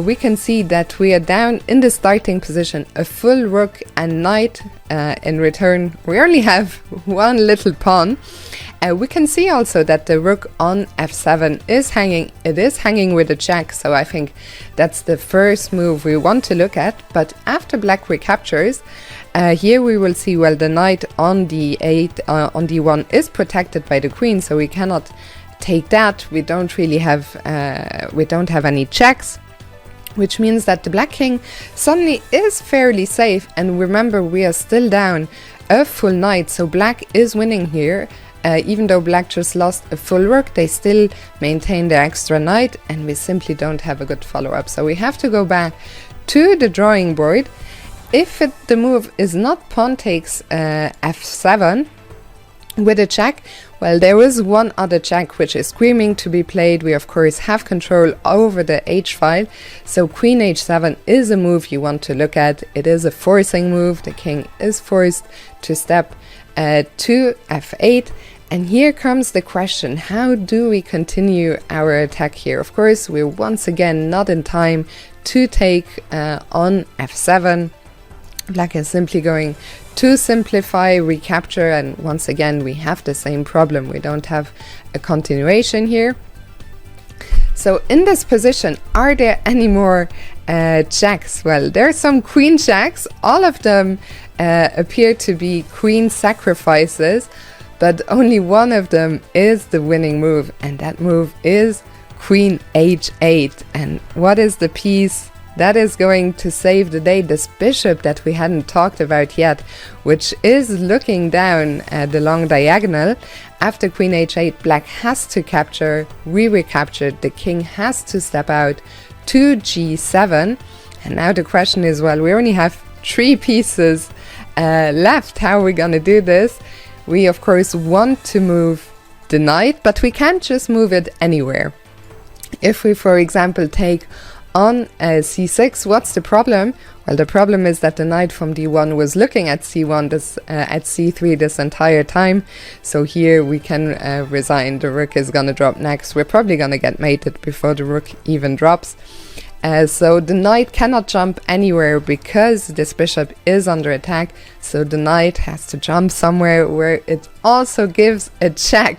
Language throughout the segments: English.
we can see that we are down in the starting position, a full rook and knight. In return, we only have one little pawn. We can see also that the rook on f7 is hanging. It is hanging with a check, so I think that's the first move we want to look at. But after black recaptures, here we will see, well, the knight on d8, on d1 is protected by the queen, so we cannot take that. We don't really have any checks, which means that the black king suddenly is fairly safe. And remember, we are still down a full knight, so black is winning here. Even though black just lost a full rook, they still maintain the extra knight, and we simply don't have a good follow-up. So we have to go back to the drawing board. If the move is not pawn takes f7 with a check, well, there is one other check which is screaming to be played. We of course have control over the h file, so queen h7 is a move you want to look at. It is a forcing move. The king is forced to step to f8, and here comes the question: how do we continue our attack here? Of course, we're once again not in time to take on f7. Black is simply going to simplify, recapture, and once again we have the same problem. We don't have a continuation here. So in this position, are there any more checks? Well, there are some queen checks. All of them appear to be queen sacrifices, but only one of them is the winning move, and that move is queen h8. And what is the piece that is going to save the day? This bishop that we hadn't talked about yet, which is looking down the long diagonal. After queen h8, black has to capture. We recaptured. The king has to step out to g7. And now the question is, well, we only have 3 pieces left. How are we gonna do this? We of course want to move the knight, but we can't just move it anywhere. If we, for example, take on c6, what's the problem? Well, the problem is that the knight from d1 was looking at c1 at c3 this entire time. So here we can resign. The rook is gonna drop next. We're probably gonna get mated before the rook even drops. So the knight cannot jump anywhere because this bishop is under attack. So the knight has to jump somewhere where it also gives a check.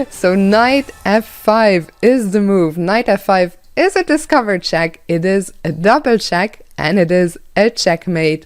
So knight f5 is the move. Knight f5 is a discovered check. It is a double check, and it is a checkmate.